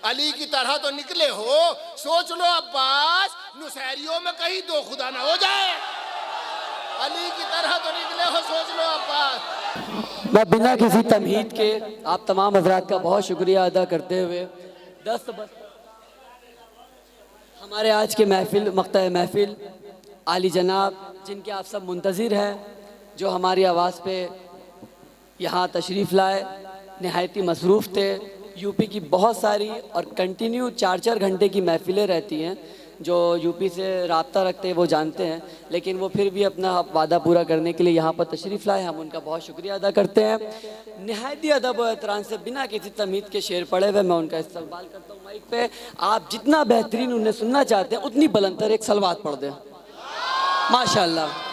अली की तरह तो निकले हो, सोच लो अब्बास, नुसैरियों में कहीं दो खुदा ना हो जाए। अली की तरह तो निकले हो, सोच लो अब्बास। मैं बिना किसी तमहीद के आप तमाम हजरात का बहुत शुक्रिया अदा करते हुए हमारे आज के मक्ता महफिल आली जनाब, जिनके आप सब मुंतज़िर हैं, जो हमारी आवाज़ पे यहाँ तशरीफ़ लाए, नहायती मसरूफ़ थे। यूपी की बहुत सारी और कंटिन्यू 4-4 घंटे की महफ़िलें रहती हैं। जो यूपी से रब्ता रखते हैं वो जानते हैं, लेकिन वो फिर भी अपना वादा पूरा करने के लिए यहाँ पर तशरीफ़ लाए। हम उनका बहुत शुक्रिया अदा करते हैं। नहायती अदब व एहतराम से बिना किसी तमीज़ के शेर पढ़े हुए मैं उनका इस्तकबाल करता हूँ माइक पे। आप जितना बेहतरीन उन्हें सुनना चाहते हैं उतनी बुलंद एक सलवात पढ़ दें। माशाअल्लाह।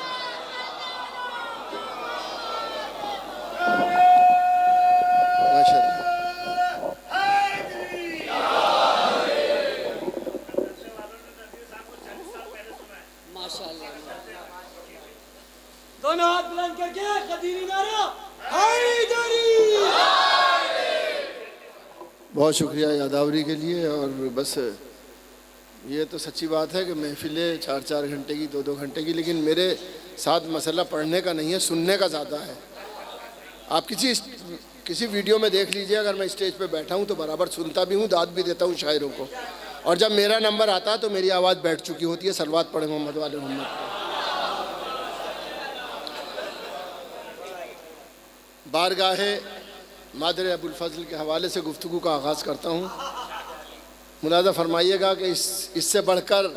दोनों हाथ बुलंद करके कदीरी नारा हैदरी। बहुत शुक्रिया यादावरी के लिए। और बस ये तो सच्ची बात है कि महफिलें 4-4 घंटे की, 2-2 घंटे की, लेकिन मेरे साथ मसला पढ़ने का नहीं है, सुनने का ज़्यादा है। आप किसी वीडियो में देख लीजिए, अगर मैं स्टेज पे बैठा हूँ तो बराबर सुनता भी हूँ, दाद भी देता हूँ शायरों को, और जब मेरा नंबर आता है तो मेरी आवाज़ बैठ चुकी होती है। सलवात पढ़े मोहम्मद वाले मोहम्मद। बारगाहे मादर अबुल फजल के हवाले से गुफ्तगू का आगाज़ करता हूँ। मुलाज़ा फरमाइएगा कि इससे बढ़कर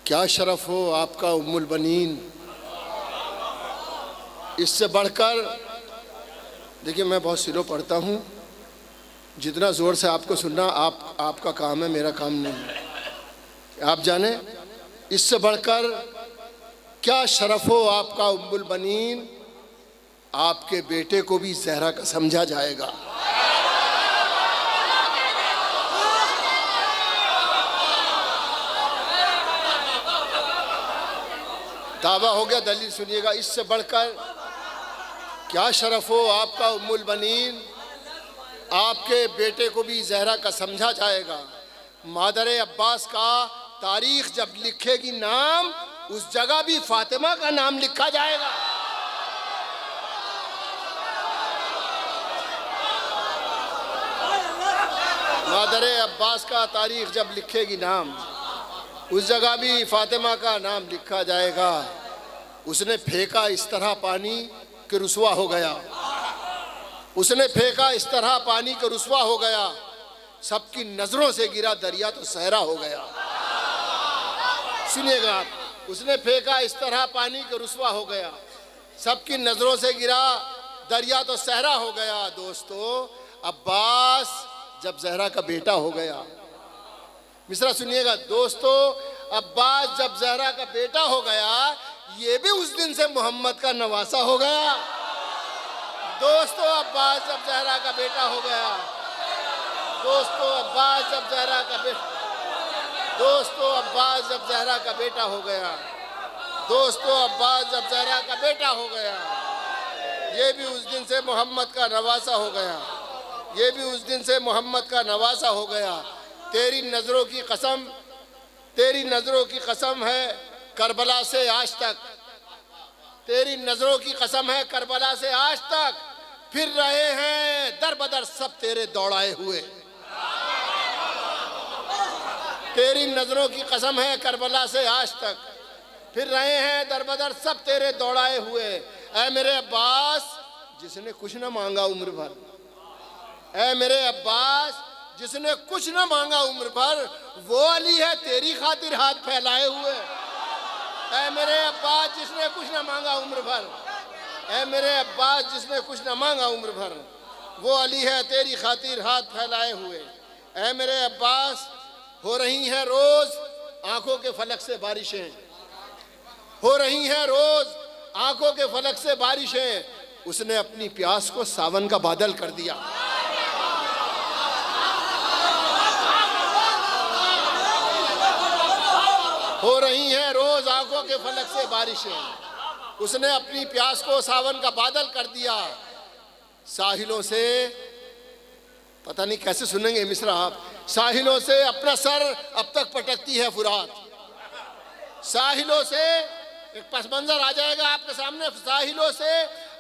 क्या शरफ़ हो आपका उम्मुल बनीन। इससे बढ़कर, देखिए मैं बहुत सिलो पढ़ता हूँ, जितना ज़ोर से आपको सुनना आपका काम है, मेरा काम नहीं है। आप जाने इससे बढ़कर क्या शरफ़ हो आपका उम्मुल बनीन, आपके बेटे को भी ज़हरा का समझा जाएगा। दावा हो गया, दलील सुनिएगा। इससे बढ़कर क्या शरफ़ हो आपका उम्मुल बनीन, आपके बेटे को भी ज़हरा का समझा जाएगा। मादर अब्बास का तारीख़ जब लिखेगी नाम, उस जगह भी फातिमा का नाम लिखा जाएगा। मादर अब्बास का तारीख़ जब लिखेगी नाम, उस जगह भी फातिमा का नाम लिखा जाएगा। उसने फेंका इस तरह पानी कि रुसवा हो गया। उसने फेंका इस तरह पानी कि रुसवा हो गया। सबकी नज़रों से गिरा दरिया तो सहरा हो गया। सुनिएगा आप, उसने फेंका इस तरह पानी कि रुसवा हो गया। सबकी नज़रों से गिरा दरिया तो सहरा हो गया। दोस्तों, अब्बास जब ज़हरा का बेटा हो गया, मिसरा सुनिएगा दोस्तों, अब्बास जब ज़हरा का बेटा हो गया, ये भी उस दिन से मोहम्मद का नवासा हो गया। दोस्तों, अब्बास जब ज़हरा का बेटा हो गया, दोस्तों अब्बास जब ज़हरा का बेटा, दोस्तों अब्बास जब ज़हरा का बेटा हो गया, दोस्तों अब्बास जब ज़हरा का बेटा हो गया, ये भी उस दिन से मोहम्मद का नवासा हो गया। ये भी उस दिन से मोहम्मद का नवासा हो गया। तेरी नज़रों की कसम, तेरी नज़रों की कसम है करबला से आज तक, तेरी नज़रों की कसम है करबला से आज तक, फिर रहे हैं दर बदर सब तेरे दौड़ाए हुए। तेरी नज़रों की कसम है करबला से आज तक, फिर रहे हैं दर बदर सब तेरे दौड़ाए हुए। ऐ मेरे अब्बास जिसने कुछ न मांगा उम्र भर, ऐ मेरे अब्बास जिसने कुछ न मांगा उम्र भर, वो अली है तेरी खातिर हाथ फैलाए हुए। ऐ मेरे अब्बास जिसने कुछ न मांगा उम्र भर, ऐ मेरे अब्बास जिसने कुछ न मांगा उम्र भर, वो अली है तेरी खातिर हाथ फैलाए हुए। ऐ मेरे अब्बास, हो रही हैं रोज़ आंखों के फलक से बारिशें, हो रही हैं रोज़ आंखों के फलक से बारिशें। उसने अपनी प्यास को सावन का बादल कर दिया। हो रही हैं रोज आंखों के फलक से बारिशें, उसने अपनी प्यास को सावन का बादल कर दिया। साहिलों से पता नहीं कैसे सुनेंगे मिस्रा आप। साहिलों से अपना सर अब तक पटकती है फुरात, साहिलों से एक पस मंजर आ जाएगा आपके सामने, साहिलों से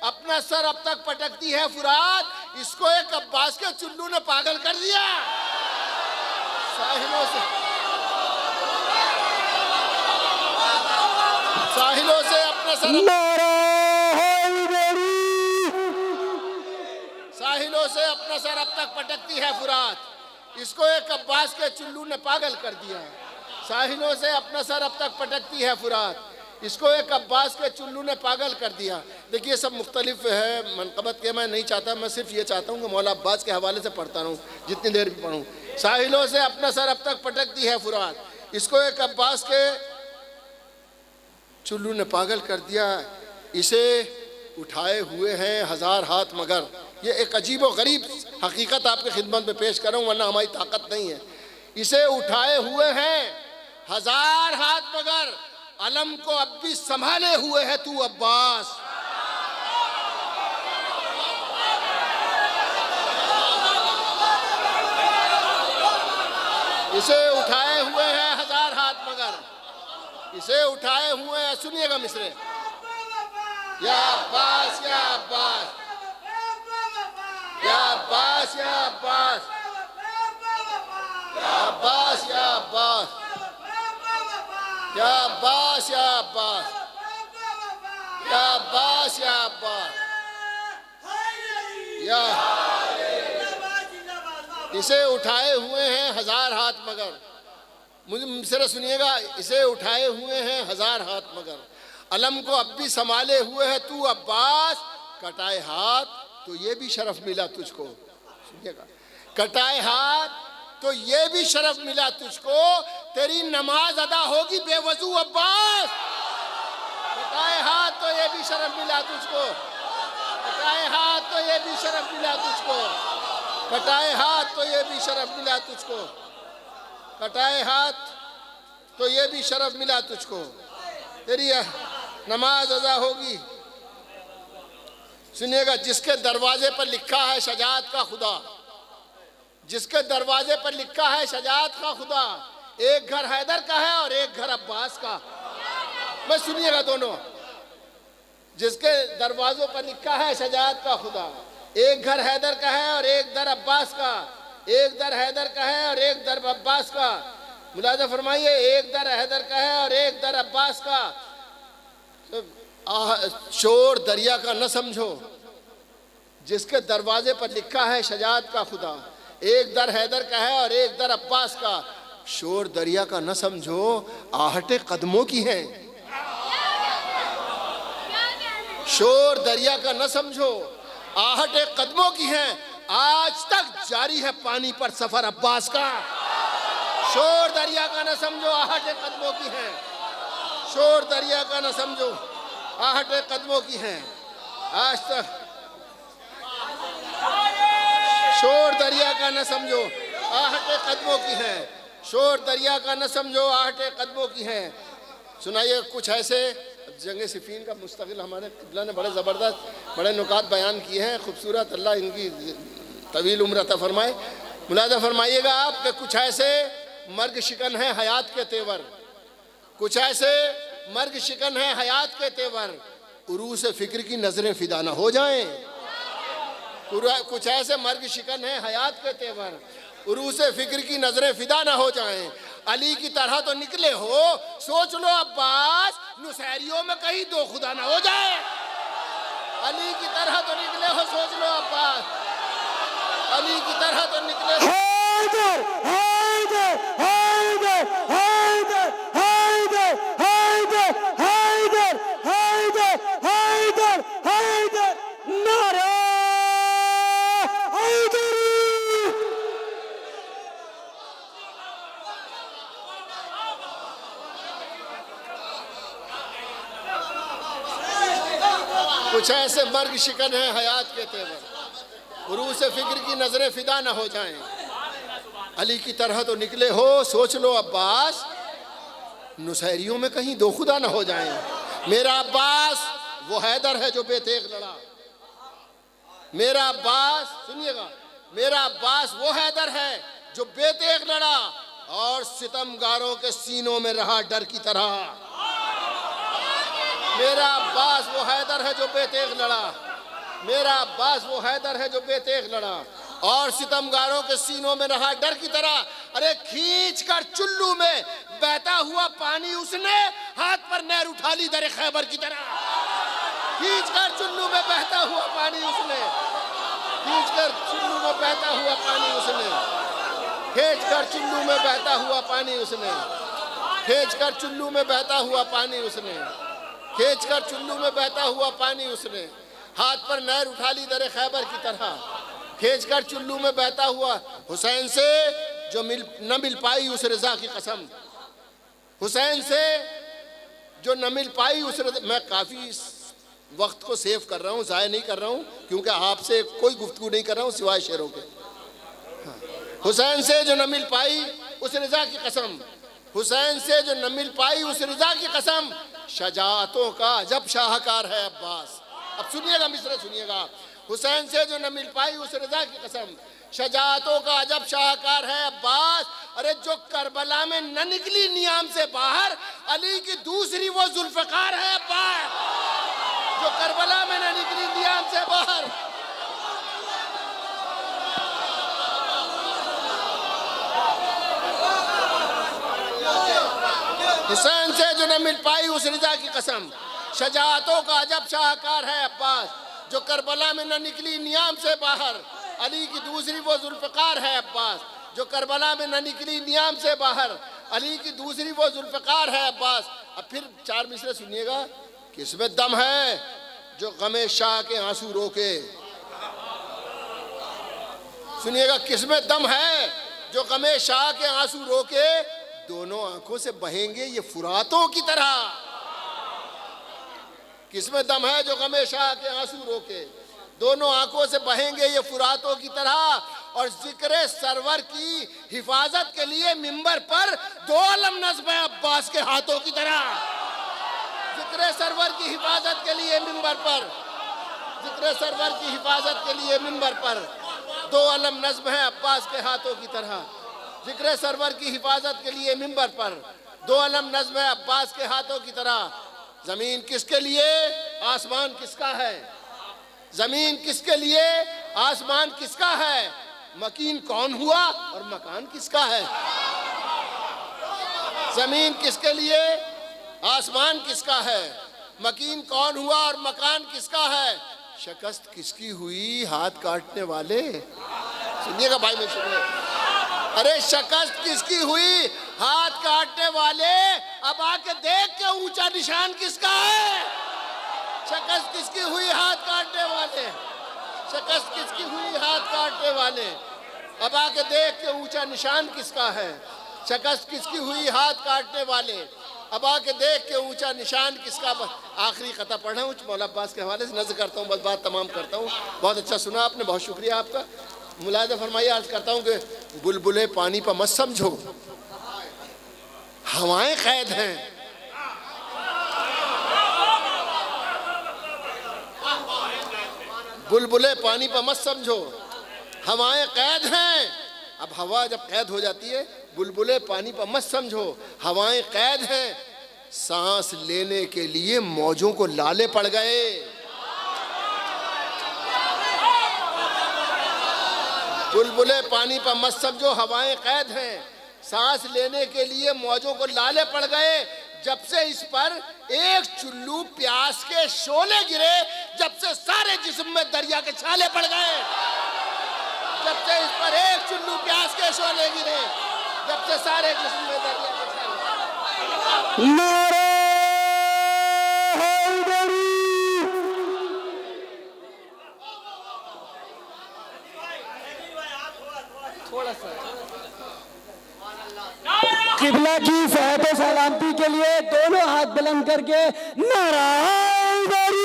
अपना सर अब तक पटकती है फुरात, इसको एक अब्बास के चुल्लू ने पागल कर दिया। साहिलों से अपना सर, साहिलों से अपना सर अब तक पटकती है फुरात, इसको एक अब्बास के चुल्लू ने पागल कर दिया। साहिलों से अपना सर अब तक पटकती है फुरात, इसको एक अब्बास के चुल्लू ने पागल कर दिया। देखिए सब मुख्तलिफ है मनकबत के, मैं नहीं चाहता, मैं सिर्फ ये चाहता हूँ कि मौला अब्बास के हवाले से पढ़ता रहूँ जितनी देर भी पढ़ूँ। साहिलों से अपना सर अब तक पटकती है फुरात, इसको एक अब्बास के चुल्लू ने पागल कर दिया। इसे उठाए हुए हैं हजार हाथ मगर, ये एक अजीब व गरीब हकीकत आपकी खिदमत में पेश करूँ वरना हमारी ताकत नहीं है। इसे उठाए हुए हैं हजार हाथ मगर, अलम को अब भी संभाले हुए है तू अब्बास। इसे उठाए हुए हैं हजार हाथ मगर, इसे उठाए हुए हैं, सुनिएगा मिसरे, या अब्बास या अब्बास या अब्बास या अब्बास या अब्बास या अब्बास या अब्बास या अब्बास या अब्बास या अब्बास या, इसे उठाए हुए हैं हजार हाथ मगर, मुझसे सुनिएगा, इसे उठाए हुए हैं हजार हाथ मगर, अलम को अब भी संभाले हुए है तू अब्बास। कटाए हाथ तो ये भी शरफ मिला तुझको, सुनिएगा, कटाए हाथ तो ये भी शरफ मिला तुझको, तेरी नमाज अदा होगी बेवजू अब्बास। कटाए हाथ तो ये भी शरफ मिला तुझको, कटाए हाथ तो ये भी शरफ मिला तुझको, कटाए हाथ तो ये भी शरफ मिला तुझको, कटाए हाथ तो ये भी शरफ मिला तुझको, तेरी नमाज अदा होगी। सुनिएगा, जिसके दरवाजे पर लिखा है शजात का खुदा, जिसके दरवाजे पर लिखा है शजात का खुदा, एक घर हैदर का है और एक घर अब्बास का। मैं सुनिएगा दोनों, जिसके दरवाजों पर लिखा है शजात का खुदा, एक घर हैदर का है और एक दर अब्बास का, एक दर हैदर का है और एक दर अब्बास का। मुलाजा फरमाइए, एक दर हैदर का है और एक दर अब्बास का। शोर दरिया का न समझो, जिसके दरवाजे पर लिखा है शजात का खुदा, एक दर हैदर का है और एक दर अब्बास का। शोर दरिया का न समझो, आहटे कदमों की है। शोर दरिया का न समझो, आहटे कदमों की है। आज तक जारी है पानी पर सफर अब्बास का। शोर दरिया का न समझो, आहटे कदमों की है। शोर दरिया का न समझो, आहटे कदमों की है। आज तक शोर दरिया का न समझो, आहटे कदमों की है। शोर दरिया का न समझो, आहटे कदमों की है। सुनाइए कुछ ऐसे, जंग सिफीन का मुस्तकिल हमारे किबला ने बड़े ज़बरदस्त बड़े नुकात बयान किए हैं, खूबसूरत, अल्लाह इनकी तवील उम्र अता फरमाए। मुलाजा फरमाइएगा आप कि कुछ ऐसे मर्ग शिकन है हयात के तेवर, कुछ ऐसे मर्ग शिकन है हयात के तेवर, उरूस फिक्र की नजरें फिदा न हो जाएं। कुछ ऐसे मर्ग शिकन है हयात के तेवर, उरूस फिक्र की नजरें फिदा न हो जाएं। अली की तरह तो निकले हो, सोच लो अब्बास, नुसैरियों में कहीं दो खुदा न हो जाए। अली की तरह तो निकले हो, सोच लो अब्बास, अली की तरह तो निकले हो। हैदर, हैदर, हैदर, हैदर, हैदर, हैदर, हैदर, हैदर, हैदर, हैदर, नारा हैदरी। कुछ ऐसे मर्ग शिकन है हयात के तेवर, उरूस फिक्र की नजरें फिदा न हो जाएं। अली की तरह तो निकले हो, सोच लो अब्बास, नुसैरियों में कहीं दो खुदा न हो जाएं। मेरा अब्बास वो हैदर है जो बेतेग लड़ा। मेरा अब्बास, सुनिएगा, मेरा अब्बास वो हैदर है जो बेतेग लड़ा और सितमगारों के सीनों में रहा डर की तरह। मेरा अब्बास वो हैदर है जो बेतेग लड़ा, मेरा अब्बास वो हैदर है जो बेतेग लड़ा और सितमगारों के सीनों में रहा डर की तरह। अरे खींच कर चुल्लू में बहता हुआ पानी उसने हाथ पर नहर उठा ली दर खैबर की तरह। खींच कर चुल्लू में बहता हुआ पानी उसने, खींच कर चुल्लू में बहता हुआ पानी उसने, खींच कर चुल्लू में बहता हुआ पानी उसने, खींच कर चुल्लू में बहता हुआ पानी उसने, खींच कर चुल्लू में बहता हुआ पानी उसने, हाथ पर नहर उठा ली दर खैबर की तरह। खींच कर चुल्लू में बहता हुआ हुसैन से जो न मिल पाई उस रजा की कसम, हुसैन से जो न मिल पाई उस रजा। मैं काफ़ी वक्त को सेव कर रहा हूँ, ज़ाया नहीं कर रहा हूँ, क्योंकि आपसे कोई गुफ्तगू नहीं कर रहा हूँ सिवाय शेरों के। हुसैन से जो न मिल पाई उस रजा की कसम, हुसैन से जो न मिल पाई उस रजा की कसम, शजाअतों का अजब शाहकार है अब्बास। अब सुनिएगा मिसरे सुनिएगा। हुसैन से जो न मिल पाई उस रजा की कसम, शजाअतों का अजब शाहकार है अब्बास। अरे जो करबला में न निकली नियाम से बाहर, अली की दूसरी वो जुल्फ़कार है अब्बास। जो करबला में न निकली नियाम से बाहर, हुसैन से जो न मिल पाई उस रजा की कसम, शजाअतों का अजब शाहकार है अब्बास। जो करबला में न निकली नियाम से बाहर, अली की दूसरी वो जुल्फ़कार है अब्बास। जो करबला में न निकली नियाम से बाहर, अली की दूसरी वो जुल्फ़कार है अब्बास। अब फिर चार मिसरे सुनिएगा। किसमें दम है जो गमे शाह के आंसू रोके, सुनिएगा, किसमें दम है जो गमे शाह के आंसू रोके, दोनों आंखों से बहेंगे ये फुरातों की तरह। किसमें दम है जो गमे शाह के आंसू रोके, दोनों आंखों से बहेंगे ये फुरातों की तरह। और जिक्र सरवर की हिफाजत के लिए मिंबर पर दो अलम नस्ब है अब्बास के हाथों की तरह। जिक्र सरवर की हिफाजत के लिए मिंबर पर, जिक्र सरवर की हिफाजत के लिए मिंबर पर दो अलम नस्ब है अब्बास के हाथों की तरह। जिक्र सरवर की हिफाजत के लिए मिंबर पर दो अलम नस्ब है अब्बास के हाथों की तरह। जमीन किसके लिए, आसमान किसका है, जमीन किसके लिए, आसमान किसका है, मकीन कौन हुआ और मकान किसका है। जमीन किसके लिए, आसमान किसका है, मकीन कौन हुआ और मकान किसका है। शिकस्त किसकी हुई हाथ काटने वाले, सुनिएगा भाई में सुनिए। अरे शिकस्त किसकी हुई हाथ काटने वाले, अब आके देख के ऊंचा निशान किसका है। शिकस्त किसकी हुई हाथ काटने वाले, शिकस्त किसकी हुई हाथ काटने वाले, अब आके देख के ऊंचा निशान किसका है। शिकस्त किसकी हुई हाथ काटने वाले, अब आके देख के ऊंचा निशान किसका। आखिरी खता पढ़ा हूँ मौला अब्बास के हवाले से, नज़र करता हूँ, बस बात तमाम करता हूँ। बहुत अच्छा सुना आपने, बहुत शुक्रिया आपका। मुलाहिज़ा फरमाइए, अर्ज करता हूँ कि बुलबुले पानी पर मत समझो, हवाएं कैद हैं। बुलबुले पानी पर मत समझो, हवाएं कैद हैं। अब हवा जब कैद हो जाती है, बुलबुले पानी पर मत समझो, हवाएं कैद हैं। सांस लेने के लिए मौजों को लाले पड़ गए। बुलबुले पानी पर मत समझो, हवाएं कैद हैं। सांस लेने के लिए मौजों को लाले पड़ गए। जब से इस पर एक चुल्लू प्यास के शोले गिरे, जब से सारे जिस्म में दरिया के छाले पड़ गए। जब से इस पर एक चुल्लू प्यास के शोले गिरे, जब से सारे जिस्म में दरिया के छाले। नारे हैदरी, थोड़ा सा किबला की सेहत सलामती के लिए दोनों हाथ बुलंद करके नारा हैदरी।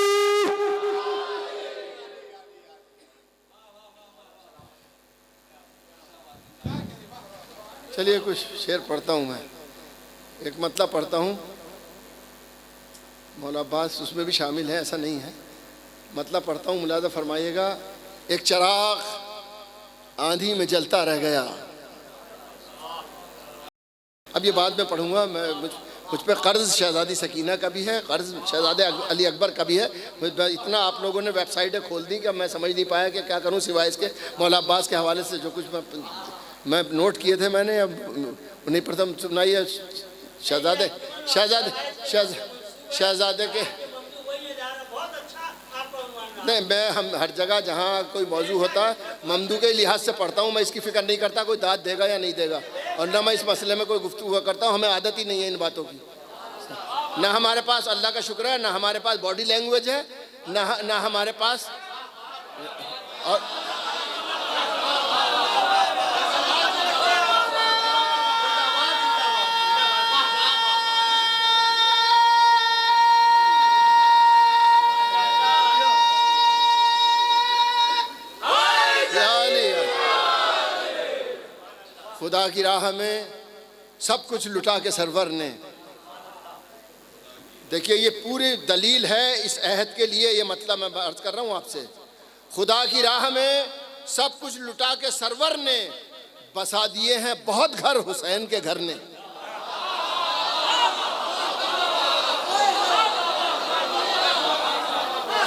चलिए कुछ शेर पढ़ता हूँ मैं, एक मतलब पढ़ता हूँ। मौला अब्बास उसमें भी शामिल है, ऐसा नहीं है। मतलब पढ़ता हूँ, मुलाज़ा फरमाइएगा। एक चिराग आंधी में जलता रह गया। अब ये बाद में पढ़ूंगा मैं। मुझ पे कर्ज शहजादी सकीना का भी है, कर्ज शहजादे अली अकबर का भी है। इतना आप लोगों ने वेबसाइटें खोल दी कि अब मैं समझ नहीं पाया कि क्या करूं, सिवाय इसके मौला अब्बास के हवाले से जो कुछ मैं नोट किए थे मैंने। अब उन्हीं प्रथम सुनाइए शहजादे शहजादे शहजादे के। नहीं, मैं हम हर जगह जहाँ कोई मौजू होता है ममदू के लिहाज से पढ़ता हूँ। मैं इसकी फ़िक्र नहीं करता कोई दाद देगा या नहीं देगा, और ना मैं इस मसले में कोई गुफ्तगू करता हूँ। हमें आदत ही नहीं है इन बातों की। ना हमारे पास अल्लाह का शुक्र है, ना हमारे पास बॉडी लैंग्वेज है, ना हमारे पास और खुदा की राह में सब कुछ लुटा के सरवर ने। देखिए ये पूरी दलील है इस अहद के लिए। ये मतलब मैं अर्ज कर रहा हूँ आपसे, खुदा की राह में सब कुछ लुटा के सरवर ने बसा दिए हैं बहुत घर हुसैन के घर ने।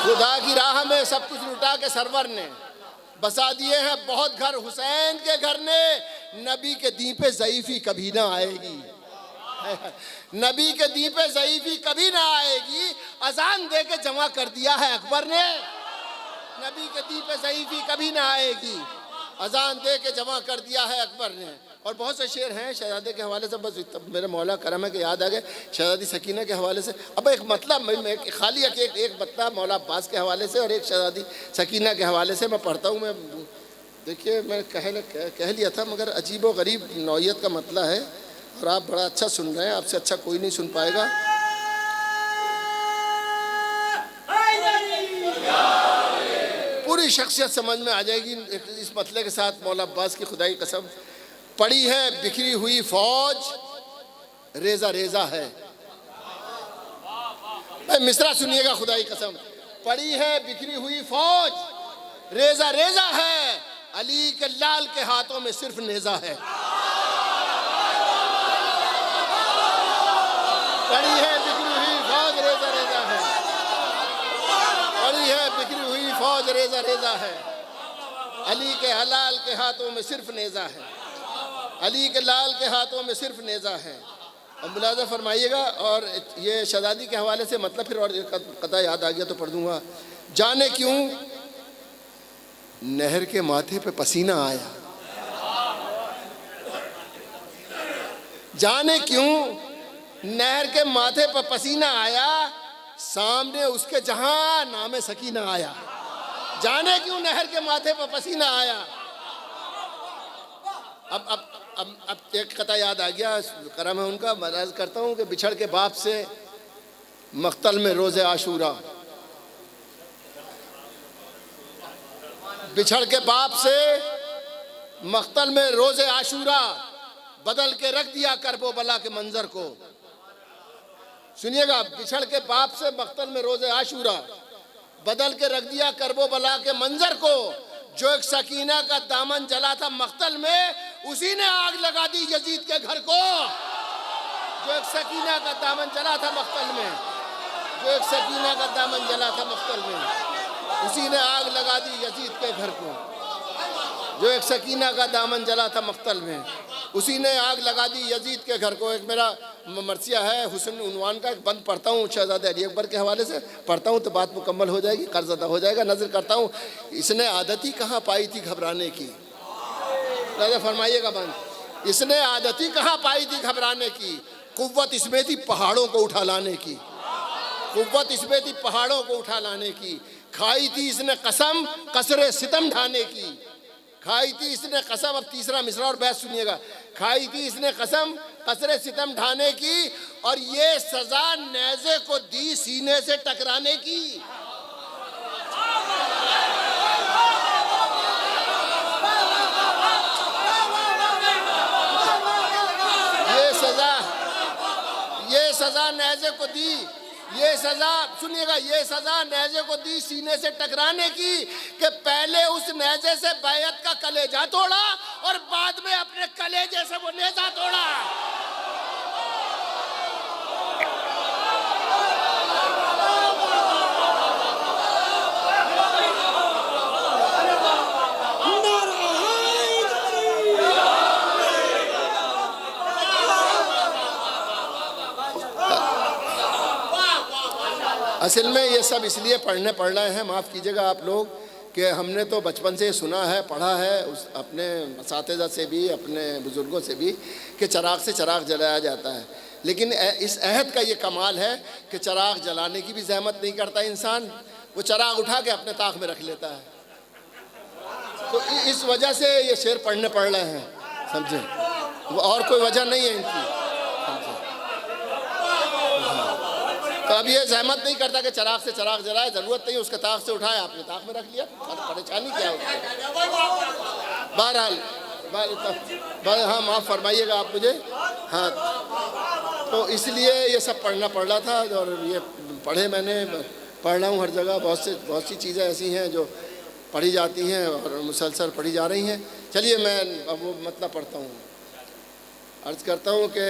खुदा की राह में सब कुछ लुटा के सरवर ने बसा दिए हैं बहुत घर हुसैन के घर ने। नबी के दी पे ज़ईफ़ी कभी ना आएगी, नबी के दी पे ज़ईफ़ी कभी ना आएगी। अजान दे के जमा कर दिया है अकबर ने। नबी के दी पे ज़ईफ़ी कभी ना आएगी, अजान दे के जमा कर दिया है अकबर ने। और बहुत से शेर हैं शहजादे के हवाले से, बस मेरे मौला करम है कि याद आ गए शहजादी सकीना के हवाले से। अब एक मतलब खाली एक मतलब मौला अब्बास के हवाले से और एक शहजादी सकीना के हवाले से मैं पढ़ता हूँ। मैं देखिए मैं कह लिया था, मगर अजीब व गरीब नौइयत का मतलब है और आप बड़ा अच्छा सुन रहे हैं, आपसे अच्छा कोई नहीं सुन पाएगा। पूरी शख्सियत समझ में आ जाएगी इस मतले के साथ। मौला अब्बास की खुदाई कसम, पड़ी है बिखरी हुई फौज रेजा रेजा है। मिसरा सुनिएगा खुदाई कसम, पड़ी है बिखरी हुई फौज रेजा रेजा है, अली के लाल के हाथों में सिर्फ नेजा है। पड़ी है बिखरी हुई फौज रेजा रेजा है, पड़ी है बिखरी हुई फौज रेजा रेजा है, अली के हलाल के हाथों में सिर्फ नेजा है, अली के लाल के हाथों में सिर्फ नेजा है। अब मुलाजा फरमाइएगा। और ये शहजादी के हवाले से मतलब फिर और कता याद आ गया तो पढ़ दूंगा। जाने क्यों नहर के माथे पे पसीना आया, जाने क्यों नहर के माथे पर पसीना आया, सामने उसके जहां नामे सकीना आया। जाने क्यों नहर के माथे पर पसीना आया। अब एक कथा याद आ गया, करम है उनका। मैं अर्ज़ करता हूँ कि बिछड़ के बाप से मख्तल में रोज़े आशूरा, बिछड़ के बाप से मख्तल में रोज़े आशूरा, बदल के रख दिया करबो बला के मंजर को। सुनिएगा, बिछड़ के बाप से मख्तल में रोज़े आशूरा, बदल के रख दिया करबो बला के मंजर को। जो एक सकीना का दामन जला था मख्तल में, उसी ने आग लगा दी यजीद के घर को। जो एक सकीना का दामन जला था मख्तल में, जो एक सकीना का दामन जला था मख्तल में, उसी ने आग लगा दी यजीद के घर को। जो एक सकीना का दामन जला था मख्तल में, उसी ने आग लगा दी यजीद के घर को। एक मेरा मरसिया है हुस्न उन्वान का, एक बंद पढ़ता हूँ शहजादे अली अकबर के हवाले से। पढ़ता हूँ तो बात मुकम्मल हो जाएगी, कर्ज अदा हो जाएगा। नजर करता हूँ, इसने आदत ही कहाँ पाई थी घबराने की। नजर फरमाइएगा बंद। इसने आदत ही कहाँ पाई थी घबराने की, कुव्वत इसमें थी पहाड़ों को उठा लाने की, कुव्वत इसमें थी पहाड़ों को उठा लाने की। खाई थी इसने कसम कसरे सितम ढाने की, खाई थी इसने कसम। अब तीसरा मिसरा और बहस सुनिएगा। खाई थी इसने कसम कसरे सितम ढाने की, और ये सजा नेज़े को दी सीने से टकराने की। ये सजा नेज़े को दी ये सजा सुनिएगा, ये सजा नेज़े को दी सीने से टकराने की कि पहले उस नेज़े से बैयत का कलेजा तोड़ा और बाद में अपने कलेजे से वो नेज़ा तोड़ा। असल में ये सब इसलिए पढ़ रहे हैं, माफ़ कीजिएगा आप लोग, कि हमने तो बचपन से सुना है, पढ़ा है उस अपने असातिज़ा से भी, अपने बुज़ुर्गों से भी, कि चिराग से चिराग जलाया जाता है। लेकिन इस अहद का ये कमाल है कि चिराग जलाने की भी ज़हमत नहीं करता इंसान, वो चिराग उठा के अपने ताक में रख लेता है। तो इस वजह से ये शेर पढ़ रहे हैं, समझे, वो और कोई वजह नहीं है इनकी, समझे। तो अब ये सहमत नहीं करता कि चिराग से चिराग जलाए, ज़रूरत नहीं, उसके ताक से उठाए आपने ताक में रख लिया, परेशानी क्या होती है। बहरहाल हाँ, माफ़ फरमाइएगा आप मुझे। हाँ, तो इसलिए ये सब पढ़ना पड़ रहा था, और ये पढ़े, मैंने पढ़ रहा हूँ हर जगह। बहुत सी चीज़ें ऐसी हैं जो पढ़ी जाती हैं और मुसलसल पढ़ी जा रही हैं। चलिए मैं अब वो मतलब पढ़ता हूँ। अर्ज़ करता हूँ कि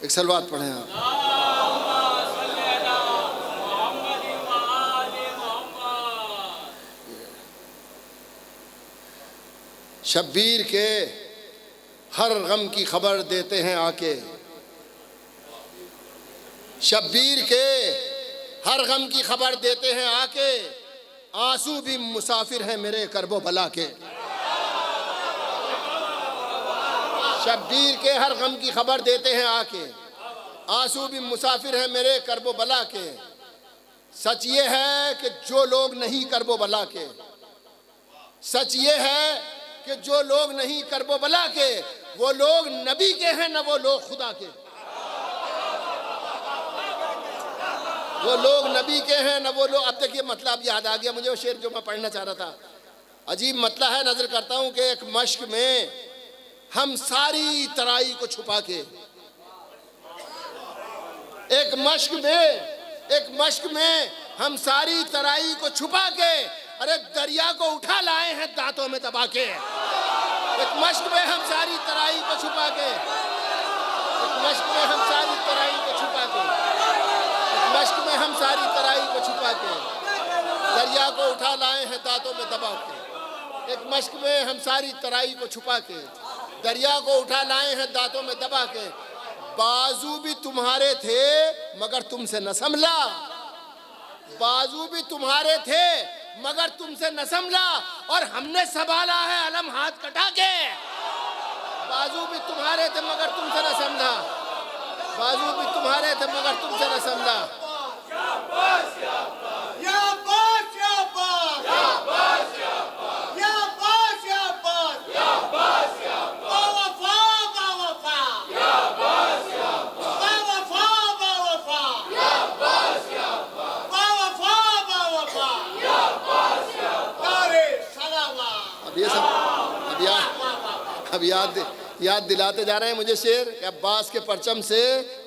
एक सलवात पढ़ें आप। शब्बीर के हर गम की खबर देते हैं आके, शब्बीर के हर गम की खबर देते हैं आके, आंसू भी मुसाफिर हैं मेरे करबो बला के। शब्बीर के हर गम की खबर देते हैं आके, आंसू भी मुसाफिर हैं मेरे करबो बला के। सच ये है कि जो लोग नहीं करबो बला के, सच ये है कि जो लोग नहीं करबो बला के, वो लोग नबी के हैं न वो लोग खुदा के। वो लोग नबी के हैं न वो लोग। अब देखिए मतलब याद आ गया मुझे, वो शेर जो मैं पढ़ना चाह रहा था। अजीब मतलब है, नजर करता हूं कि एक मश्क में हम सारी तराई को छुपा के, एक मश्क में हम सारी तराई को छुपा के, अरे दरिया को उठा लाए हैं दांतों में दबा के। एक मश्क में हम सारी तराई को छुपा के, एक मश्क में हम सारी तराई को छुपा के, एक मश्क में हम सारी तराई को छुपा के, दरिया को उठा लाए हैं दांतों में दबा के। एक मश्क में हम सारी तराई को छुपा के, दरिया को उठा लाए हैं दांतों में दबा के। बाजू भी तुम्हारे थे मगर तुमसे न संभला, बाजू भी तुम्हारे थे मगर तुमसे न संभला, और हमने संभाला है अलम हाथ कटा के। बाजू भी तुम्हारे थे मगर तुमसे न संभला, बाजू भी तुम्हारे थे मगर तुमसे न संभला। अब याद दिलाते जा रहे हैं मुझे शेर कि अब्बास के परचम से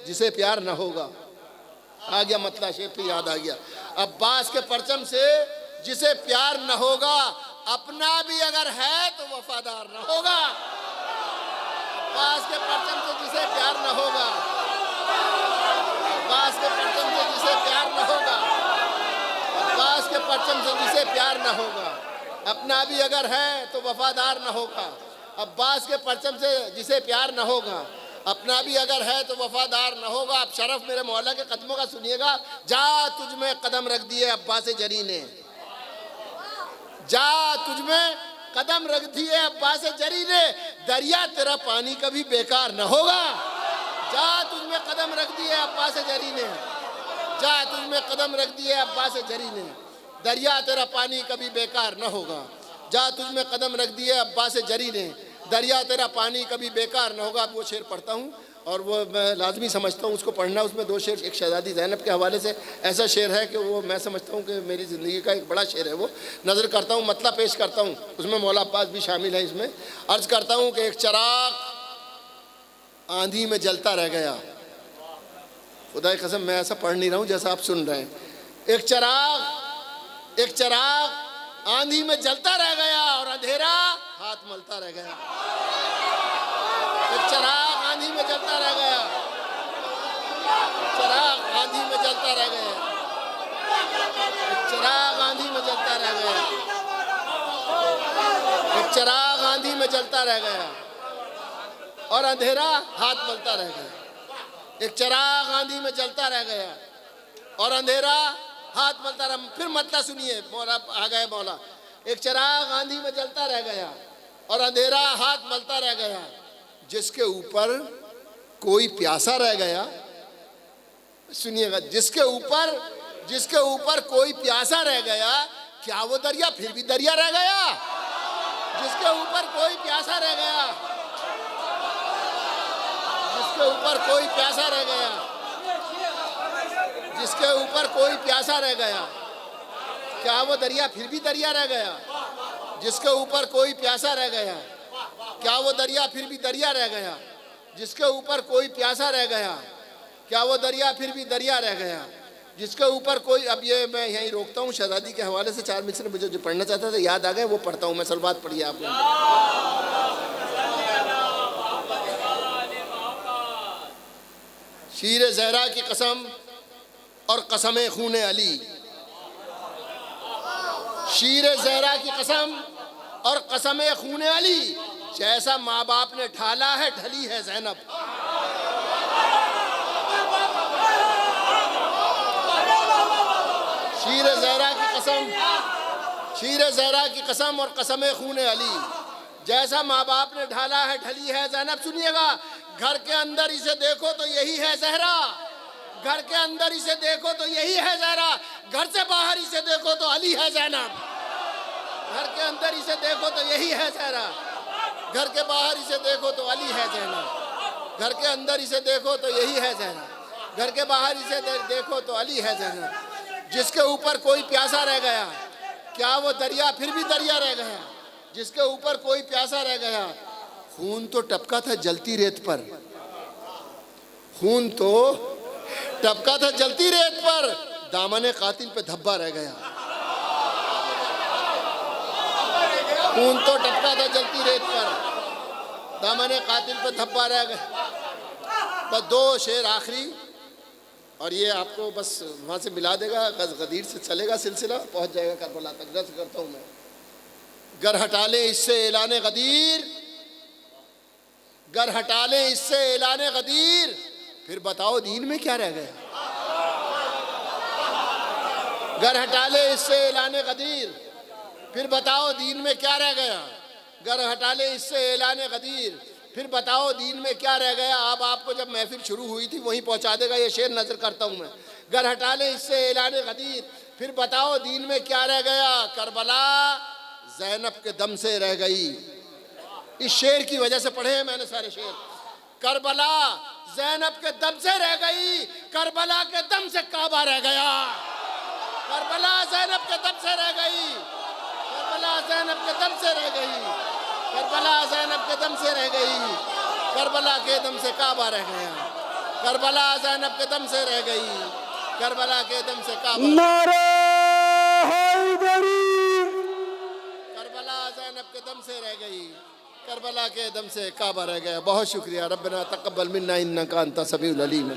जिसे प्यार न होगा। आ गया मतलब, शेर पे याद आ गया। अब्बास के परचम से जिसे प्यार न होगा, अपना भी अगर है तो वफादार न होगा। अब्बास के परचम से जिसे प्यार न होगा, अब्बास के परचम से जिसे प्यार न होगा, अब्बास के परचम से जिसे प्यार न होगा, अपना भी अगर है तो वफादार न होगा। अब्बास के परचम से जिसे प्यार न होगा, अपना भी अगर है तो वफादार न होगा। अब शरफ मेरे मौला के कदमों का सुनिएगा। जा तुझ में कदम रख दिए अब्बास जरी ने, जा तुझ में कदम रख दिए अब्बास जरी ने, दरिया तेरा पानी कभी बेकार न होगा। जा तुझ में कदम रख दिए अब्बास जरी ने, जा तुझ में कदम रख दिए अब्बास जरी ने, दरिया तेरा पानी कभी बेकार न होगा। जा तुझ में कदम रख दिए अब्बास जरी ने, दरिया तेरा पानी कभी बेकार न होगा। अब वो शेर पढ़ता हूँ और वो मैं लाजमी समझता हूँ उसको पढ़ना। उसमें दो शेर, एक शहजादी ज़ैनब के हवाले से ऐसा शेर है कि वो मैं समझता हूँ कि मेरी ज़िंदगी का एक बड़ा शेर है। वो नज़र करता हूँ, मतलब पेश करता हूँ, उसमें मौला अब्बास भी शामिल है। इसमें अर्ज़ करता हूँ कि एक चिराग आंधी में जलता रह गया, खुदा की कसम मैं ऐसा पढ़ नहीं रहा हूँ जैसा आप सुन रहे हैं। एक चराग आंधी में जलता रह गया और अंधेरा हाथ मलता रह गया। एक चराग आंधी में जलता रह गया, चराग आंधी में जलता रह गया, एक चराग आंधी में जलता रह गया, एक चराग आंधी में जलता रह गया और अंधेरा हाथ मलता रह गया। एक चराग आंधी में जलता रह गया और अंधेरा हाथ मलता रहा। फिर मतलब सुनिए, मौला आ गए मौला। एक चराग आंधी में जलता रह गया और अंधेरा हाथ मलता रह गया, जिसके ऊपर कोई प्यासा रह गया। सुनिएगा, जिसके ऊपर कोई प्यासा रह गया, क्या वो दरिया फिर भी दरिया रह गया? जिसके ऊपर कोई प्यासा रह गया, जिसके ऊपर कोई प्यासा रह गया, जिसके ऊपर कोई प्यासा रह गया, क्या वो दरिया फिर भी दरिया रह गया? जिसके ऊपर कोई प्यासा रह गया, क्या वो दरिया फिर भी दरिया रह गया? जिसके ऊपर कोई प्यासा रह गया, क्या वो दरिया फिर भी दरिया रह गया? जिसके ऊपर कोई, अब ये मैं यहीं रोकता हूँ, शहजादी के हवाले से 4 मिसरे मुझे जो पढ़ना चाहता था याद आ गए, वो पढ़ता हूँ मैं। सलवात पढ़िए आप लोग। शीर ज़हरा की कसम और कसम खून अली। शीर ज़हरा की कसम और कसम खून अली, जैसा माँ बाप ने ढाला है ढली है ज़ैनब। शीर ज़हरा की कसम, शीर ज़हरा की कसम और कसम खून अली, जैसा माँ बाप ने ढाला है ढली है ज़ैनब। सुनिएगा, घर के अंदर इसे देखो तो यही है ज़हरा, घर के अंदर इसे देखो तो यही है ज़हरा, घर से बाहर इसे देखो तो अली है ज़ैनब। घर के अंदर इसे देखो तो यही है ज़हरा, घर के बाहर इसे देखो तो अली है ज़ैनब। घर के अंदर इसे देखो तो यही है ज़हरा, घर के बाहर इसे देखो तो अली है ज़ैनब। जिसके ऊपर कोई प्यासा रह गया, क्या वो दरिया फिर भी दरिया रह गया? जिसके ऊपर कोई प्यासा रह गया, खून तो टपका था जलती रेत पर, खून तो टपका था जलती रेत पर, दामने कातिल पे धब्बा रह गया। खून तो टपका था जलती रेत पर, दामने कातिल पे धब्बा रह गया। बस 2 शेर आखिरी, और ये आपको बस वहाँ से मिला देगा, गदीर से चलेगा सिलसिला, पहुँच जाएगा करबला तक। दर्ज करता हूँ मैं। गर हटा ले इससे ऐलाने गदीर, गर हटा ले इससे ऐलाने गदीर, फिर बताओ दीन में क्या रह गया? गर हटा ले इससे ऐलाने गदीर, फिर बताओ दीन में क्या रह गया? गर हटा ले इससे ऐलाने गदीर, फिर बताओ दीन में क्या रह गया? अब आपको जब महफिल शुरू हुई थी वहीं पहुंचा देगा ये शेर, नजर करता हूं मैं। गर हटा ले इससे ऐलाने गदीर, फिर बताओ दीन में क्या रह गया? करबला ज़ैनब के दम से रह गई। इस शेर की वजह से पढ़े हैं मैंने सारे शेर। करबला ज़ैनब के दम से रह गई, करबला के दम से काबा रह गया। करबला ज़ैनब के दम से रह गई, करबला ज़ैनब के दम से रह गई, करबला ज़ैनब के दम से रह गई, करबला के दम से काबा रह गया। करबला ज़ैनब के दम से रह गई, करबला के दम से काबा। नारे हैदरी, करबला ज़ैनब के दम से रह गई, करबला के दम से काबा रह गया। बहुत शुक्रिया। रब्बना तक़ब्बल मिन्ना इन्नका अंता समीउल अलीम।